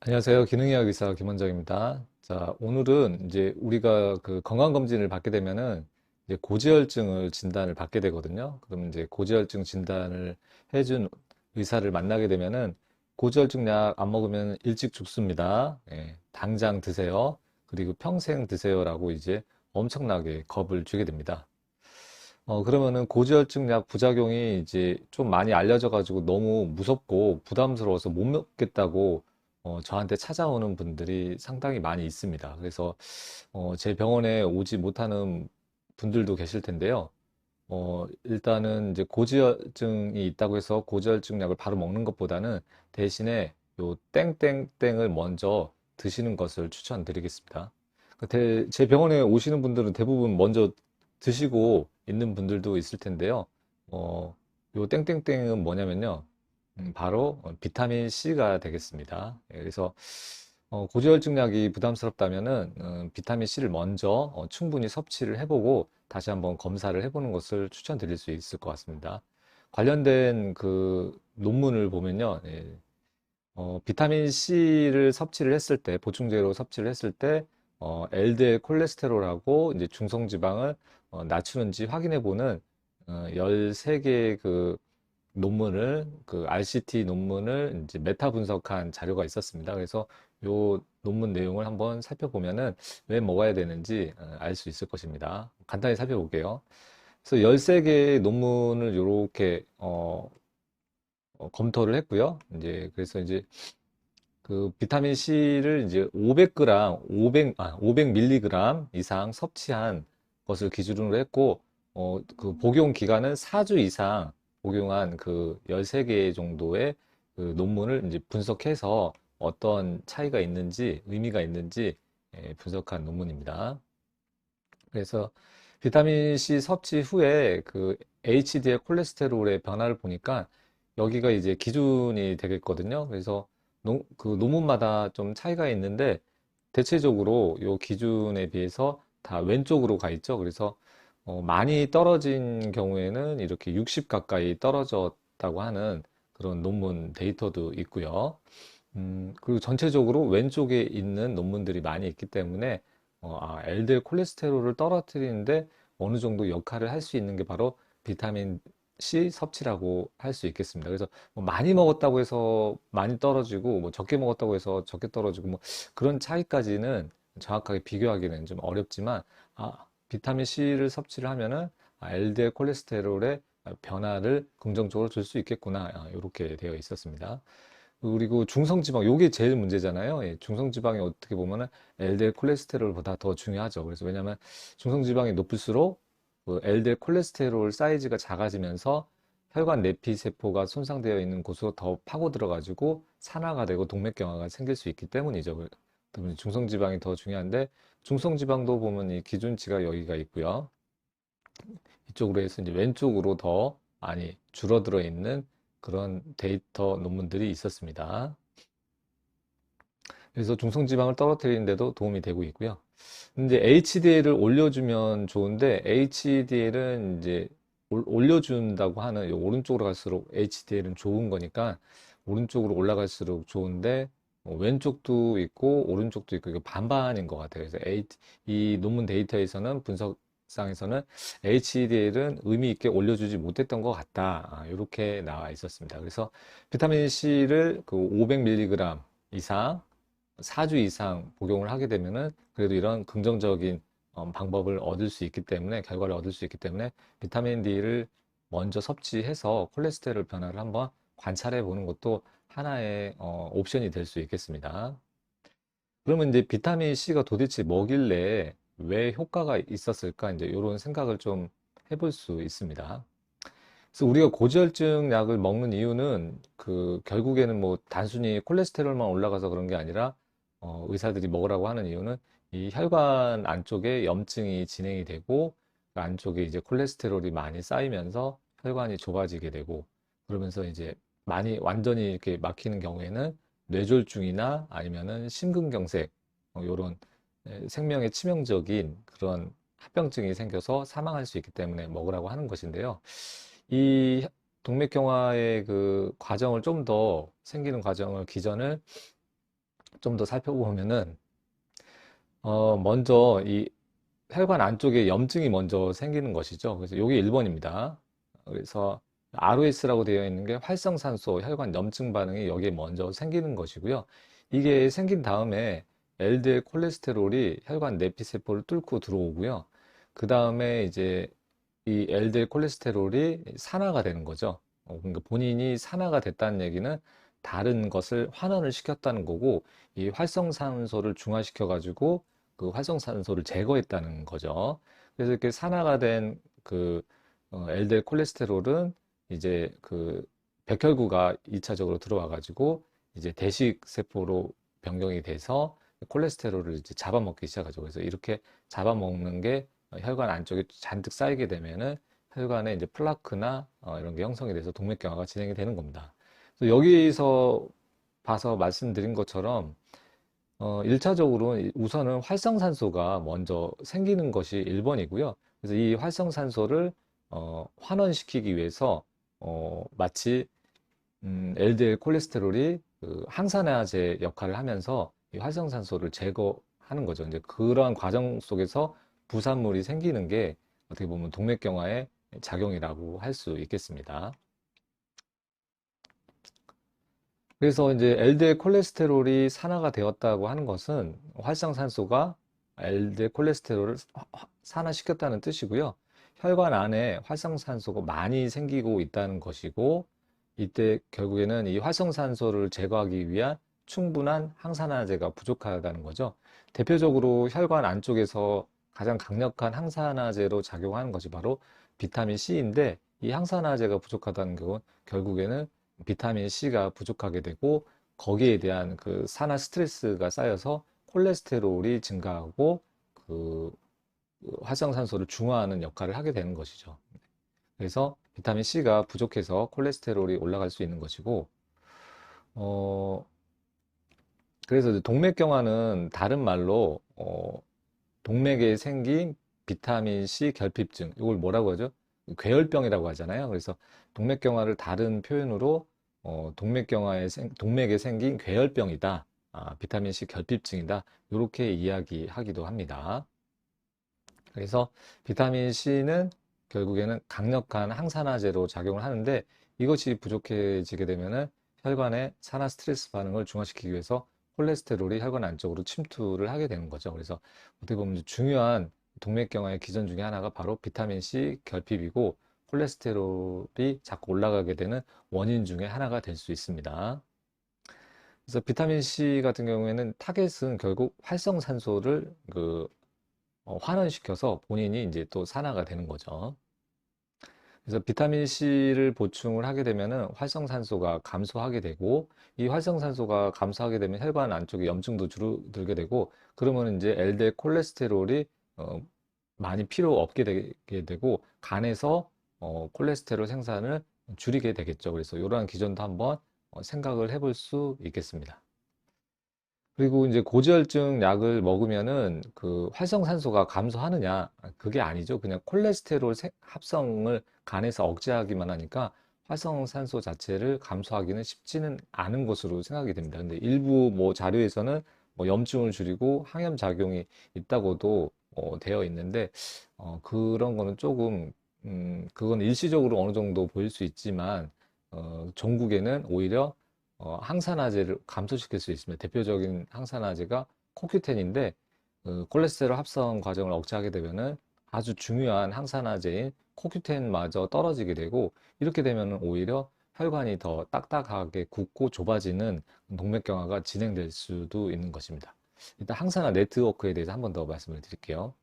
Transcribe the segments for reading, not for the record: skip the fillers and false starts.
안녕하세요. 기능의학 의사 김원정입니다. 자, 오늘은 이제 우리가 그 건강검진을 받게 되면은 이제 고지혈증을 진단을 받게 되거든요. 그러면 이제 고지혈증 진단을 해준 의사를 만나게 되면은 고지혈증 약 안 먹으면 일찍 죽습니다. 예, 당장 드세요. 그리고 평생 드세요라고 이제 엄청나게 겁을 주게 됩니다. 그러면은 고지혈증 약 부작용이 이제 좀 많이 알려져 가지고 너무 무섭고 부담스러워서 못 먹겠다고 저한테 찾아오는 분들이 상당히 많이 있습니다. 그래서 제 병원에 오지 못하는 분들도 계실 텐데요. 일단은 이제 고지혈증이 있다고 해서 고지혈증 약을 바로 먹는 것보다는 대신에 요 땡땡땡을 먼저 드시는 것을 추천드리겠습니다. 제 병원에 오시는 분들은 대부분 먼저 드시고 있는 분들도 있을 텐데요. 어, 요 땡땡땡은 뭐냐면요. 바로 비타민 C가 되겠습니다. 예, 그래서 고지혈증 약이 부담스럽다면은 비타민 C를 먼저 충분히 섭취를 해보고 다시 한번 검사를 해보는 것을 추천드릴 수 있을 것 같습니다. 관련된 그 논문을 보면요. 예, 비타민 C를 섭취를 했을 때, 보충제로 섭취를 했을 때, LDL 콜레스테롤하고 이제 중성지방을 낮추는지 확인해 보는 13개의 그 논문을, 그 RCT 논문을 이제 메타 분석한 자료가 있었습니다. 그래서 요 논문 내용을 한번 살펴보면은 왜 먹어야 되는지 알 수 있을 것입니다. 간단히 살펴볼게요. 그래서 13개의 논문을 이렇게 검토를 했고요. 이제 그래서 이제 그 비타민 C를 이제 500g, 500mg 이상 섭취한 것을 기준으로 했고, 그 복용 기간은 4주 이상 복용한 그 13개 정도의 그 논문을 이제 분석해서 어떤 차이가 있는지, 의미가 있는지 분석한 논문입니다. 그래서 비타민 C 섭취 후에 그 HDL 콜레스테롤의 변화를 보니까 여기가 이제 기준이 되겠거든요. 그래서 그 논문마다 좀 차이가 있는데 대체적으로 요 기준에 비해서 다 왼쪽으로 가 있죠. 그래서 많이 떨어진 경우에는 이렇게 60 가까이 떨어졌다고 하는 그런 논문 데이터도 있고요. 그리고 전체적으로 왼쪽에 있는 논문들이 많이 있기 때문에 LDL 콜레스테롤을 떨어뜨리는데 어느 정도 역할을 할 수 있는 게 바로 비타민 C 섭취라고 할 수 있겠습니다. 그래서 뭐 많이 먹었다고 해서 많이 떨어지고 뭐 적게 먹었다고 해서 적게 떨어지고 뭐 그런 차이까지는 정확하게 비교하기는 좀 어렵지만 비타민 C를 섭취를 하면은 LDL 콜레스테롤의 변화를 긍정적으로 줄 수 있겠구나. 이렇게 되어 있었습니다. 그리고 중성지방, 요게 제일 문제잖아요. 예, 중성지방이 어떻게 보면은 LDL 콜레스테롤보다 더 중요하죠. 그래서 왜냐하면 중성지방이 높을수록 그 LDL 콜레스테롤 사이즈가 작아지면서 혈관 내피 세포가 손상되어 있는 곳으로 더 파고 들어가지고 산화가 되고 동맥경화가 생길 수 있기 때문이죠. 때문에 중성지방이 더 중요한데 중성지방도 보면 이 기준치가 여기가 있고요. 이쪽으로 해서 이제 왼쪽으로 더 많이 줄어들어 있는 그런 데이터 논문들이 있었습니다. 그래서 중성지방을 떨어뜨리는데도 도움이 되고 있고요. 근데 HDL을 올려주면 좋은데 HDL은 이제 올려준다고 하는 오른쪽으로 갈수록 HDL은 좋은 거니까 오른쪽으로 올라갈수록 좋은데 왼쪽도 있고 오른쪽도 있고 이거 반반인 것 같아요. 그래서 이 논문 데이터에서는 분석상에서는 HDL은 의미 있게 올려주지 못했던 것 같다. 이렇게 나와 있었습니다. 그래서 비타민 C를 그 500mg 이상 4주 이상 복용을 하게 되면은 그래도 이런 긍정적인 방법을 얻을 수 있기 때문에 결과를 얻을 수 있기 때문에 비타민 D를 먼저 섭취해서 콜레스테롤 변화를 한번 관찰해 보는 것도 하나의 옵션이 될 수 있겠습니다. 그러면 이제 비타민 C가 도대체 뭐길래 왜 효과가 있었을까 이제 이런 생각을 좀 해볼 수 있습니다. 그래서 우리가 고지혈증 약을 먹는 이유는 그 결국에는 뭐 단순히 콜레스테롤만 올라가서 그런 게 아니라 의사들이 먹으라고 하는 이유는 이 혈관 안쪽에 염증이 진행이 되고 그 안쪽에 이제 콜레스테롤이 많이 쌓이면서 혈관이 좁아지게 되고 그러면서 이제 많이 완전히 이렇게 막히는 경우에는 뇌졸중이나 아니면은 심근경색 이런 생명에 치명적인 그런 합병증이 생겨서 사망할 수 있기 때문에 먹으라고 하는 것인데요. 이 동맥경화의 그 과정을 좀 더 생기는 과정을 기전을 좀 더 살펴보면은, 먼저 이 혈관 안쪽에 염증이 먼저 생기는 것이죠. 그래서 이게 1번입니다. 그래서 ROS라고 되어 있는 게 활성산소 혈관 염증 반응이 여기에 먼저 생기는 것이고요. 이게 생긴 다음에 LDL 콜레스테롤이 혈관 내피세포를 뚫고 들어오고요. 그 다음에 이제 이 LDL 콜레스테롤이 산화가 되는 거죠. 그러니까 본인이 산화가 됐다는 얘기는 다른 것을 환원을 시켰다는 거고, 이 활성산소를 중화시켜 가지고 그 활성산소를 제거했다는 거죠. 그래서 이렇게 산화가 된 그 LDL 콜레스테롤은 이제 그 백혈구가 2차적으로 들어와 가지고 이제 대식 세포로 변경이 돼서 콜레스테롤을 이제 잡아먹기 시작하죠. 그래서 이렇게 잡아먹는 게 혈관 안쪽에 잔뜩 쌓이게 되면은 혈관에 이제 플라크나 이런 게 형성이 돼서 동맥경화가 진행이 되는 겁니다. 그래서 여기서 봐서 말씀드린 것처럼 1차적으로 우선은 활성산소가 먼저 생기는 것이 1번이고요. 그래서 이 활성산소를 환원시키기 위해서 마치 LDL 콜레스테롤이 그 항산화제 역할을 하면서 이 활성산소를 제거하는 거죠. 이제 그러한 과정 속에서 부산물이 생기는 게 어떻게 보면 동맥경화의 작용이라고 할 수 있겠습니다. 그래서 이제 LDL 콜레스테롤이 산화가 되었다고 하는 것은 활성산소가 LDL 콜레스테롤을 산화시켰다는 뜻이고요. 혈관 안에 활성산소가 많이 생기고 있다는 것이고, 이때 결국에는 이 활성산소를 제거하기 위한 충분한 항산화제가 부족하다는 거죠. 대표적으로 혈관 안쪽에서 가장 강력한 항산화제로 작용하는 것이 바로 비타민 C인데, 이 항산화제가 부족하다는 경우는 결국에는 비타민 C가 부족하게 되고, 거기에 대한 그 산화 스트레스가 쌓여서 콜레스테롤이 증가하고 그 활성산소를 중화하는 역할을 하게 되는 것이죠. 그래서 비타민 C가 부족해서 콜레스테롤이 올라갈 수 있는 것이고, 어, 그래서 이제 동맥경화는 다른 말로 동맥에 생긴 비타민 C 결핍증, 이걸 뭐라고 하죠? 괴혈병이라고 하잖아요. 그래서 동맥경화를 다른 표현으로 동맥에 생긴 괴혈병이다. 비타민 C 결핍증이다. 이렇게 이야기하기도 합니다. 그래서 비타민 C는 결국에는 강력한 항산화제로 작용을 하는데, 이것이 부족해지게 되면은 혈관의 산화 스트레스 반응을 중화시키기 위해서 콜레스테롤이 혈관 안쪽으로 침투를 하게 되는 거죠. 그래서 어떻게 보면 중요한 동맥경화의 기전 중에 하나가 바로 비타민 C 결핍이고, 콜레스테롤이 자꾸 올라가게 되는 원인 중에 하나가 될 수 있습니다. 그래서 비타민 C 같은 경우에는 타겟은 결국 활성산소를 환원시켜서 본인이 이제 또 산화가 되는 거죠. 그래서 비타민 C를 보충을 하게 되면은 활성산소가 감소하게 되고, 이 활성산소가 감소하게 되면 혈관 안쪽에 염증도 줄어들게 되고, 그러면 이제 LDL 콜레스테롤이 어, 많이 필요 없게 되게 되고, 간에서 콜레스테롤 생산을 줄이게 되겠죠. 그래서 이러한 기전도 한번 생각을 해볼 수 있겠습니다. 그리고 이제 고지혈증 약을 먹으면은 그 활성산소가 감소하느냐? 그게 아니죠. 그냥 콜레스테롤 합성을 간에서 억제하기만 하니까 활성산소 자체를 감소하기는 쉽지는 않은 것으로 생각이 됩니다. 근데 일부 뭐 자료에서는 뭐 염증을 줄이고 항염 작용이 있다고도 되어 있는데, 그런 거는 조금 그건 일시적으로 어느 정도 보일 수 있지만, 전국에는 오히려 항산화제를 감소시킬 수 있습니다. 대표적인 항산화제가 코큐텐인데, 콜레스테롤 합성 과정을 억제하게 되면은 아주 중요한 항산화제인 코큐텐마저 떨어지게 되고, 이렇게 되면은 오히려 혈관이 더 딱딱하게 굳고 좁아지는 동맥경화가 진행될 수도 있는 것입니다. 일단 항산화 네트워크에 대해서 한 번 더 말씀을 드릴게요.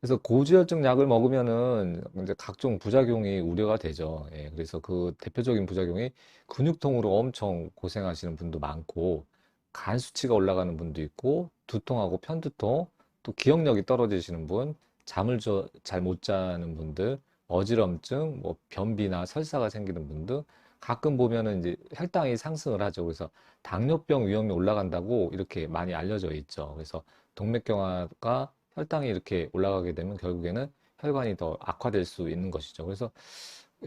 그래서 고지혈증 약을 먹으면은 이제 각종 부작용이 우려가 되죠. 예, 그래서 그 대표적인 부작용이 근육통으로 엄청 고생하시는 분도 많고, 간 수치가 올라가는 분도 있고, 두통하고 편두통, 또 기억력이 떨어지시는 분, 잠을 잘 못 자는 분들, 어지럼증, 뭐 변비나 설사가 생기는 분들, 가끔 보면은 이제 혈당이 상승을 하죠. 그래서 당뇨병 위험이 올라간다고 이렇게 많이 알려져 있죠. 그래서 동맥경화가 혈당이 이렇게 올라가게 되면 결국에는 혈관이 더 악화될 수 있는 것이죠. 그래서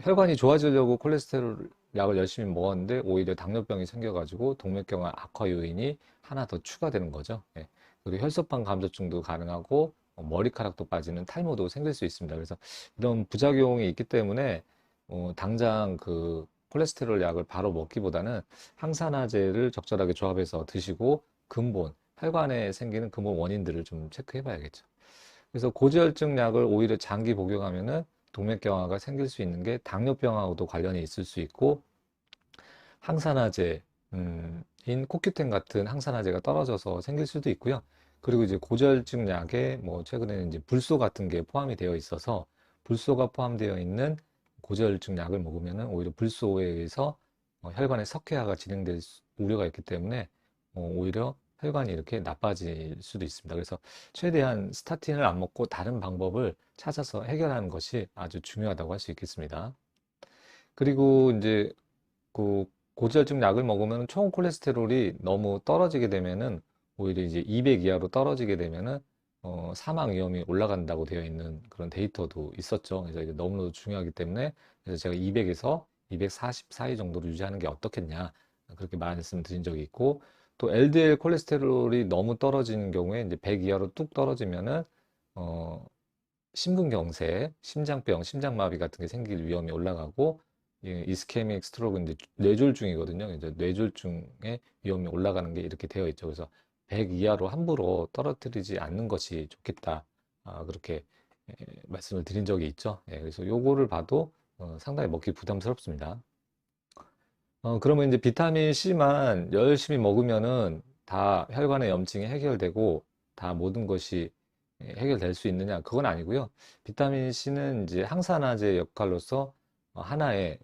혈관이 좋아지려고 콜레스테롤 약을 열심히 먹었는데 오히려 당뇨병이 생겨가지고 동맥경화 악화 요인이 하나 더 추가되는 거죠. 예. 그리고 혈소판 감소증도 가능하고 머리카락도 빠지는 탈모도 생길 수 있습니다. 그래서 이런 부작용이 있기 때문에 당장 그 콜레스테롤 약을 바로 먹기보다는 항산화제를 적절하게 조합해서 드시고 근본, 혈관에 생기는 근본 원인들을 좀 체크해 봐야겠죠. 그래서 고지혈증 약을 오히려 장기 복용하면은 동맥경화가 생길 수 있는 게 당뇨병하고도 관련이 있을 수 있고 항산화제, 인 코큐텐 같은 항산화제가 떨어져서 생길 수도 있고요. 그리고 이제 고지혈증 약에 뭐 최근에는 이제 불소 같은 게 포함이 되어 있어서 불소가 포함되어 있는 고지혈증 약을 먹으면은 오히려 불소에 의해서 혈관의 석회화가 진행될 우려가 있기 때문에 오히려 혈관이 이렇게 나빠질 수도 있습니다. 그래서 최대한 스타틴을 안 먹고 다른 방법을 찾아서 해결하는 것이 아주 중요하다고 할 수 있겠습니다. 그리고 이제 그 고지혈증 약을 먹으면 총 콜레스테롤이 너무 떨어지게 되면은 오히려 이제 200 이하로 떨어지게 되면은 사망 위험이 올라간다고 되어 있는 그런 데이터도 있었죠. 그래서 이제 너무나도 중요하기 때문에 그래서 제가 200에서 240 사이 정도로 유지하는 게 어떻겠냐 그렇게 말씀드린 적이 있고 또 LDL 콜레스테롤이 너무 떨어지는 경우에 이제 100 이하로 뚝 떨어지면은 어, 심근경색, 심장병, 심장마비 같은 게 생길 위험이 올라가고 이스케믹 스트로크 이제 뇌졸중이거든요. 이제 뇌졸중의 위험이 올라가는 게 이렇게 되어 있죠. 그래서 100 이하로 함부로 떨어뜨리지 않는 것이 좋겠다. 그렇게 말씀을 드린 적이 있죠. 예, 그래서 요거를 봐도 상당히 먹기 부담스럽습니다. 그러면 이제 비타민 C만 열심히 먹으면은 다 혈관의 염증이 해결되고 다 모든 것이 해결될 수 있느냐? 그건 아니고요. 비타민 C는 이제 항산화제 역할로서 하나의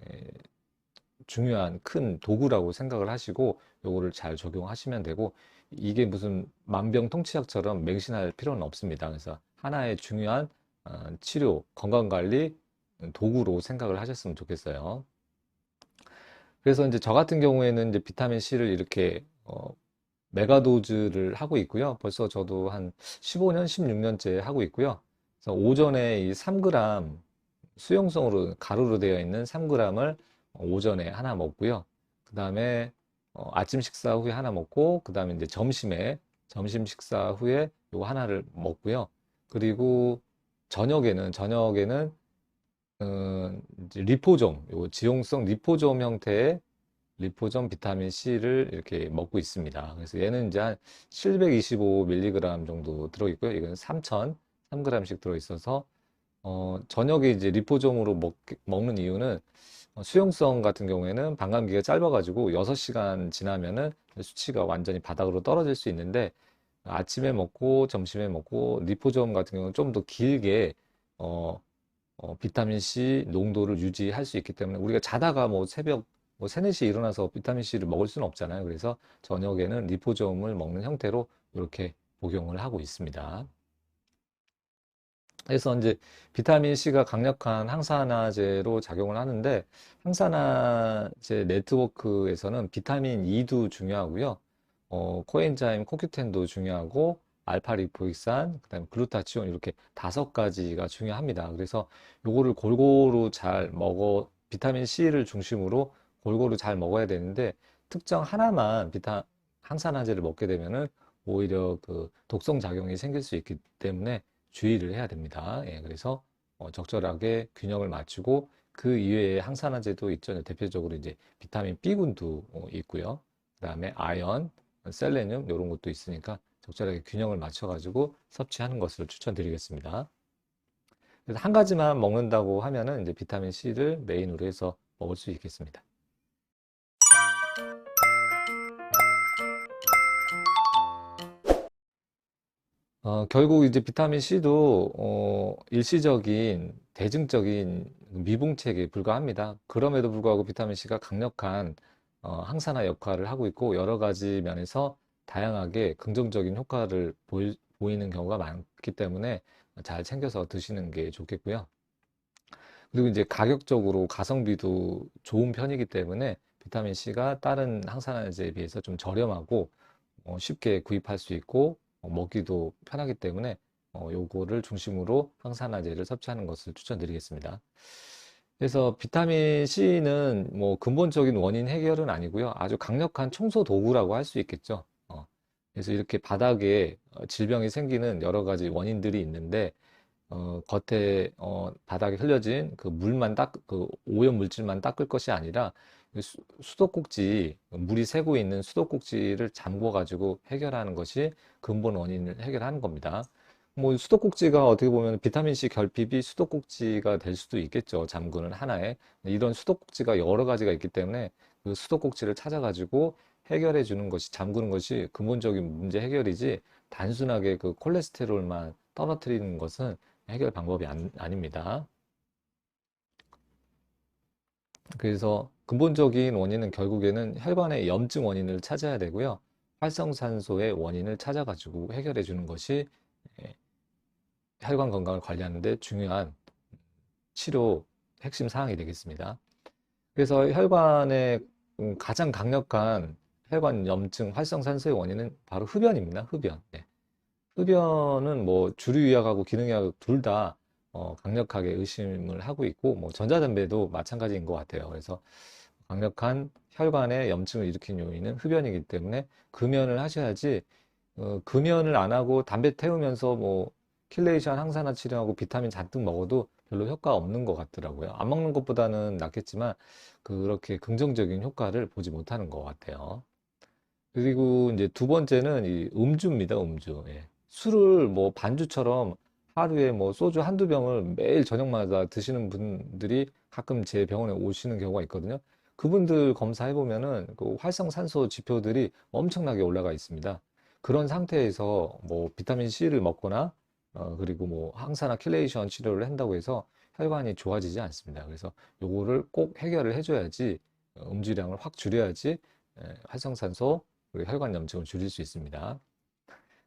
중요한 큰 도구라고 생각을 하시고 요거를 잘 적용하시면 되고 이게 무슨 만병통치약처럼 맹신할 필요는 없습니다. 그래서 하나의 중요한 치료, 건강관리 도구로 생각을 하셨으면 좋겠어요. 그래서 이제 저 같은 경우에는 이제 비타민 C를 이렇게 메가도즈를 하고 있고요. 벌써 저도 한 15년, 16년째 하고 있고요. 그래서 오전에 이 3g 수용성으로 가루로 되어 있는 3g을 오전에 하나 먹고요. 그 다음에 아침 식사 후에 하나 먹고 그 다음에 이제 점심 식사 후에 요거 하나를 먹고요. 그리고 저녁에는 이제 리포점, 요 지용성 리포점 형태의 리포점 비타민 C를 이렇게 먹고 있습니다. 그래서 얘는 이제 한 725mg 정도 들어있고요. 이건 3g씩 들어있어서 저녁에 이제 리포점으로 먹는 이유는 수용성 같은 경우에는 반감기가 짧아가지고 6시간 지나면은 수치가 완전히 바닥으로 떨어질 수 있는데 아침에 먹고 점심에 먹고 리포점 같은 경우는 좀 더 길게 어, 비타민 C 농도를 유지할 수 있기 때문에 우리가 자다가 뭐 새벽 뭐 3, 4시에 일어나서 비타민 C를 먹을 수는 없잖아요. 그래서 저녁에는 리포점을 먹는 형태로 이렇게 복용을 하고 있습니다. 그래서 이제 비타민 C가 강력한 항산화제로 작용을 하는데 항산화제 네트워크에서는 비타민 E도 중요하고요. 코엔자임 코큐텐도 중요하고 알파 리포익산, 그다음에 글루타치온 이렇게 5가지가 중요합니다. 그래서 요거를 골고루 잘 먹어 비타민 C를 중심으로 골고루 잘 먹어야 되는데 특정 하나만 항산화제를 먹게 되면은 오히려 그 독성 작용이 생길 수 있기 때문에 주의를 해야 됩니다. 예, 그래서 적절하게 균형을 맞추고 그 이외에 항산화제도 있죠. 대표적으로 이제 비타민 B군도 있고요. 그다음에 아연, 셀레늄 이런 것도 있으니까 적절하게 균형을 맞춰가지고 섭취하는 것을 추천드리겠습니다. 그래서 한 가지만 먹는다고 하면은 이제 비타민 C를 메인으로 해서 먹을 수 있겠습니다. 결국 이제 비타민 C도 일시적인 대증적인 미봉책에 불과합니다. 그럼에도 불구하고 비타민 C가 강력한 항산화 역할을 하고 있고 여러 가지 면에서 다양하게 긍정적인 효과를 보이는 경우가 많기 때문에 잘 챙겨서 드시는 게 좋겠고요. 그리고 이제 가격적으로 가성비도 좋은 편이기 때문에 비타민 C가 다른 항산화제에 비해서 좀 저렴하고 쉽게 구입할 수 있고 먹기도 편하기 때문에 요거를 중심으로 항산화제를 섭취하는 것을 추천드리겠습니다. 그래서 비타민 C는 뭐 근본적인 원인 해결은 아니고요. 아주 강력한 청소 도구라고 할 수 있겠죠. 그래서 이렇게 바닥에 질병이 생기는 여러 가지 원인들이 있는데, 겉에, 바닥에 흘려진 그 물만 그 오염 물질만 닦을 것이 아니라 그 수도꼭지, 물이 새고 있는 수도꼭지를 잠궈가지고 해결하는 것이 근본 원인을 해결하는 겁니다. 뭐 수도꼭지가 어떻게 보면 비타민C 결핍이 수도꼭지가 될 수도 있겠죠. 잠그는 하나에. 이런 수도꼭지가 여러 가지가 있기 때문에 그 수도꼭지를 찾아가지고 해결해 주는 것이, 잠그는 것이 근본적인 문제 해결이지, 단순하게 그 콜레스테롤만 떨어뜨리는 것은 해결 방법이 아닙니다. 그래서 근본적인 원인은 결국에는 혈관의 염증 원인을 찾아야 되고요. 활성산소의 원인을 찾아가지고 해결해 주는 것이 예, 혈관 건강을 관리하는 데 중요한 치료 핵심 사항이 되겠습니다. 그래서 혈관의 가장 강력한 혈관 염증 활성산소의 원인은 바로 흡연입니다. 흡연. 네. 흡연은 뭐 주류의학하고 기능의학 둘 다 강력하게 의심을 하고 있고, 뭐 전자담배도 마찬가지인 것 같아요. 그래서 강력한 혈관의 염증을 일으키는 요인은 흡연이기 때문에 금연을 하셔야지, 금연을 안 하고 담배 태우면서 뭐 킬레이션 항산화 치료하고 비타민 잔뜩 먹어도 별로 효과 없는 것 같더라고요. 안 먹는 것보다는 낫겠지만 그렇게 긍정적인 효과를 보지 못하는 것 같아요. 그리고 이제 두 번째는 이 음주입니다, 음주. 예. 술을 뭐 반주처럼 하루에 뭐 소주 한두 병을 매일 저녁마다 드시는 분들이 가끔 제 병원에 오시는 경우가 있거든요. 그분들 검사해 보면은 그 활성산소 지표들이 엄청나게 올라가 있습니다. 그런 상태에서 뭐 비타민 C를 먹거나 그리고 뭐 항산화 킬레이션 치료를 한다고 해서 혈관이 좋아지지 않습니다. 그래서 요거를 꼭 해결을 해줘야지, 음주량을 확 줄여야지 활성산소 그리고 혈관 염증을 줄일 수 있습니다.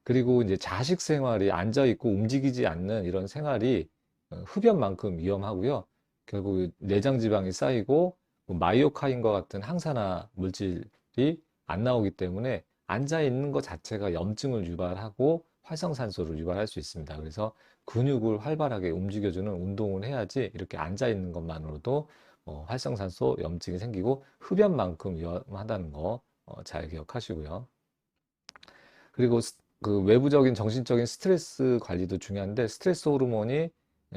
그리고 이제 자식 생활이 앉아 있고 움직이지 않는 이런 생활이 흡연만큼 위험하고요. 결국 내장 지방이 쌓이고 뭐 마이오카인과 같은 항산화 물질이 안 나오기 때문에 앉아 있는 것 자체가 염증을 유발하고 활성산소를 유발할 수 있습니다. 그래서 근육을 활발하게 움직여주는 운동을 해야지, 이렇게 앉아 있는 것만으로도 활성산소 염증이 생기고 흡연만큼 위험하다는 거 잘 기억하시고요. 그리고 그 외부적인 정신적인 스트레스 관리도 중요한데, 스트레스 호르몬이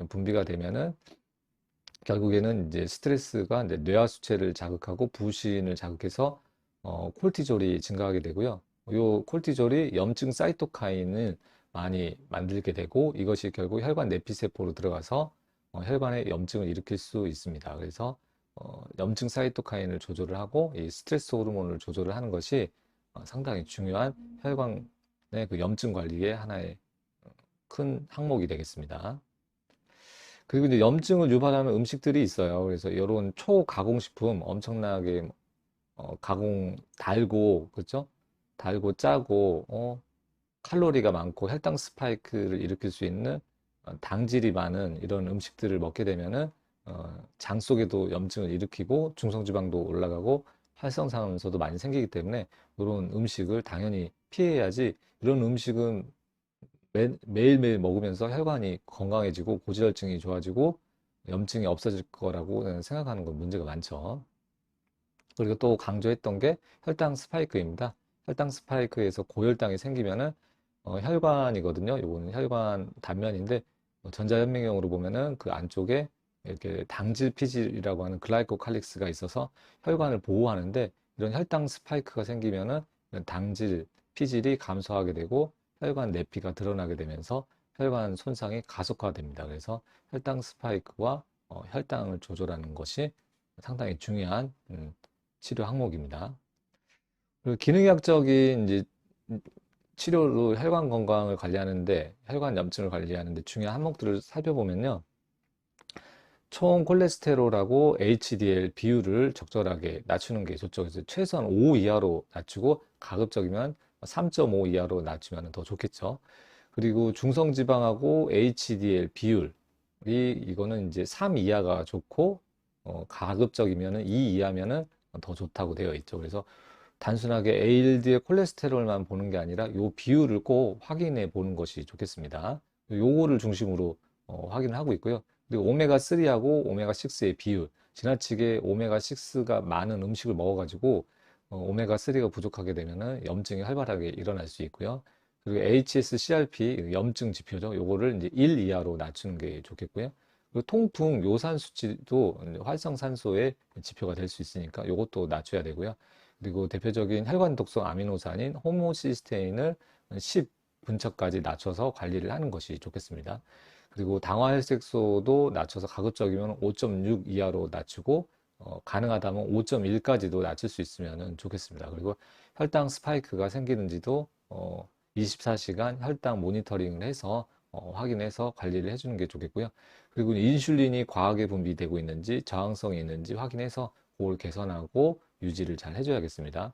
분비가 되면은 결국에는 이제 스트레스가 이제 뇌하수체를 자극하고 부신을 자극해서 콜티졸이 증가하게 되고요. 요 콜티졸이 염증 사이토카인을 많이 만들게 되고, 이것이 결국 혈관 내피세포로 들어가서 혈관에 염증을 일으킬 수 있습니다. 그래서 염증 사이토카인을 조절을 하고 이 스트레스 호르몬을 조절을 하는 것이 상당히 중요한 혈관의 그 염증 관리의 하나의 큰 항목이 되겠습니다. 그리고 이제 염증을 유발하는 음식들이 있어요. 그래서 이런 초가공식품 엄청나게 달고, 그렇죠? 달고 짜고, 칼로리가 많고 혈당 스파이크를 일으킬 수 있는 당질이 많은 이런 음식들을 먹게 되면은 장 속에도 염증을 일으키고 중성지방도 올라가고 활성산소도 많이 생기기 때문에 이런 음식을 당연히 피해야지. 이런 음식은 매일매일 먹으면서 혈관이 건강해지고 고지혈증이 좋아지고 염증이 없어질 거라고 생각하는 건 문제가 많죠. 그리고 또 강조했던 게 혈당 스파이크입니다. 혈당 스파이크에서 고혈당이 생기면은 혈관이거든요. 요거는 혈관 단면인데 전자현미경으로 보면은 그 안쪽에 이렇게 당질 피질이라고 하는 글라이코칼릭스가 있어서 혈관을 보호하는데, 이런 혈당 스파이크가 생기면은 이런 당질 피질이 감소하게 되고 혈관 내피가 드러나게 되면서 혈관 손상이 가속화됩니다. 그래서 혈당 스파이크와 혈당을 조절하는 것이 상당히 중요한 치료 항목입니다. 그리고 기능학적인 이제 치료로 혈관 건강을 관리하는데, 혈관 염증을 관리하는데 중요한 항목들을 살펴보면요. 총 콜레스테롤하고 HDL 비율을 적절하게 낮추는 게 좋죠. 그래서 최소한 5 이하로 낮추고 가급적이면 3.5 이하로 낮추면 더 좋겠죠. 그리고 중성지방하고 HDL 비율이, 이거는 이제 3 이하가 좋고 가급적이면은 2 이하면은 더 좋다고 되어 있죠. 그래서 단순하게 ALD의 콜레스테롤만 보는 게 아니라 요 비율을 꼭 확인해 보는 것이 좋겠습니다. 요거를 중심으로 확인을 하고 있고요. 그리고 오메가3하고 오메가6의 비율, 지나치게 오메가6가 많은 음식을 먹어가지고 오메가3가 부족하게 되면은 염증이 활발하게 일어날 수 있고요. 그리고 HSCRP, 염증 지표죠. 요거를 이제 1 이하로 낮추는 게 좋겠고요. 그리고 통풍 요산 수치도 활성산소의 지표가 될 수 있으니까 요것도 낮춰야 되고요. 그리고 대표적인 혈관 독성 아미노산인 호모시스테인을 10분처까지 낮춰서 관리를 하는 것이 좋겠습니다. 그리고 당화혈색소도 낮춰서 가급적이면 5.6 이하로 낮추고 가능하다면 5.1까지도 낮출 수 있으면 좋겠습니다. 그리고 혈당 스파이크가 생기는지도 24시간 혈당 모니터링을 해서 확인해서 관리를 해주는 게 좋겠고요. 그리고 인슐린이 과하게 분비되고 있는지 저항성이 있는지 확인해서 그걸 개선하고 유지를 잘 해줘야겠습니다.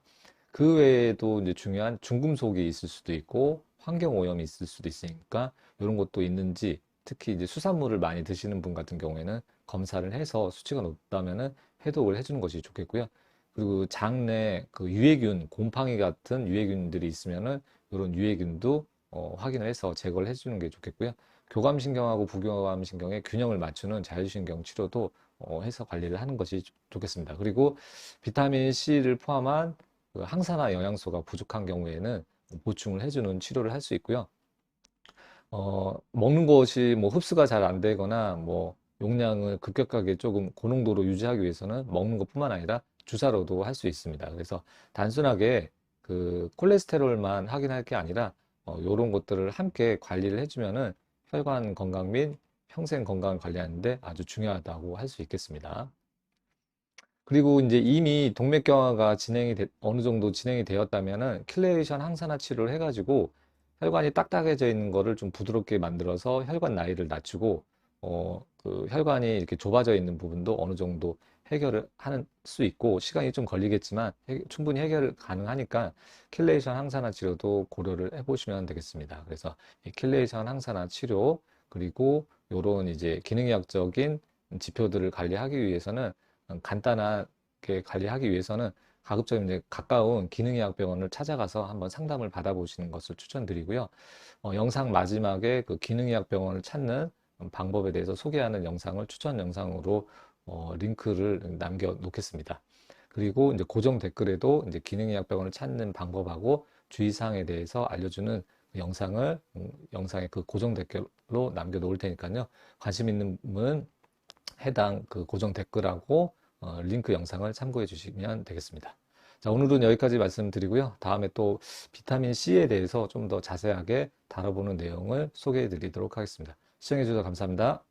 그 외에도 이제 중요한 중금속이 있을 수도 있고 환경 오염이 있을 수도 있으니까 이런 것도 있는지 특히 이제 수산물을 많이 드시는 분 같은 경우에는 검사를 해서 수치가 높다면은 해독을 해주는 것이 좋겠고요. 그리고 장내 그 유해균, 곰팡이 같은 유해균들이 있으면은 이런 유해균도 확인을 해서 제거를 해주는 게 좋겠고요. 교감신경하고 부교감신경의 균형을 맞추는 자율신경 치료도 해서 관리를 하는 것이 좋겠습니다. 그리고 비타민 C를 포함한 그 항산화 영양소가 부족한 경우에는 보충을 해주는 치료를 할 수 있고요. 먹는 것이 뭐 흡수가 잘 안 되거나 뭐 용량을 급격하게 조금 고농도로 유지하기 위해서는 먹는 것뿐만 아니라 주사로도 할 수 있습니다. 그래서 단순하게 그 콜레스테롤만 확인할 게 아니라 이런 것들을 함께 관리를 해주면은 혈관 건강 및 평생 건강을 관리하는데 아주 중요하다고 할 수 있겠습니다. 그리고 이제 이미 동맥경화가 어느 정도 진행이 되었다면은 킬레이션 항산화 치료를 해가지고 혈관이 딱딱해져 있는 거를 좀 부드럽게 만들어서 혈관 나이를 낮추고 그 혈관이 이렇게 좁아져 있는 부분도 어느 정도 해결을 하는 수 있고 시간이 좀 걸리겠지만 충분히 해결 가능하니까 킬레이션 항산화 치료도 고려를 해보시면 되겠습니다. 그래서 이 킬레이션 항산화 치료 그리고 요런 이제 기능의학적인 지표들을 관리하기 위해서는 간단하게 관리하기 위해서는 가급적이면 이제 가까운 기능의학병원을 찾아가서 한번 상담을 받아보시는 것을 추천드리고요. 영상 마지막에 그 기능의학병원을 찾는 방법에 대해서 소개하는 영상을 추천 영상으로 링크를 남겨 놓겠습니다. 그리고 이제 고정 댓글에도 이제 기능의학병원을 찾는 방법하고 주의사항에 대해서 알려주는 영상을 영상의 그 고정 댓글로 남겨 놓을 테니까요. 관심 있는 분은 해당 그 고정 댓글하고 링크 영상을 참고해 주시면 되겠습니다. 자, 오늘은 여기까지 말씀드리고요. 다음에 또 비타민 C에 대해서 좀 더 자세하게 다뤄보는 내용을 소개해 드리도록 하겠습니다. 시청해 주셔서 감사합니다.